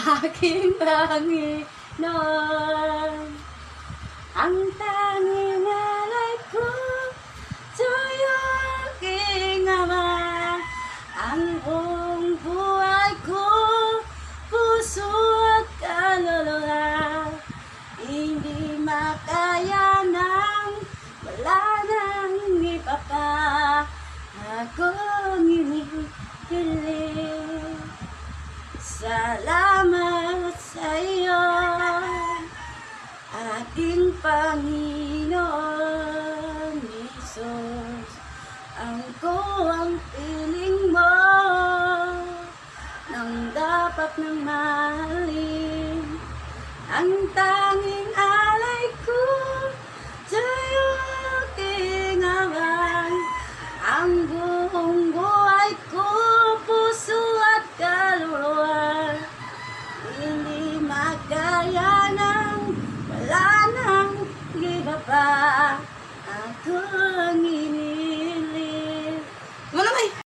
aking Panginoon. Ang tanging alay ko sa'yo, aking Ama. Ang buong buhay ko, puso at kaluluwa, hindi makaya nang wala nang iba pa akong hinihiling. Salamat sa iyo, aking Panginoon Jesus. Ako ang piling mo, nang dapat nang mahalin. Ang tanging alay ko sa'yo, aking Ama. Ang buong buhay ko, puso at kaluluwa, hindi magkaya nang wala nang iba pa akong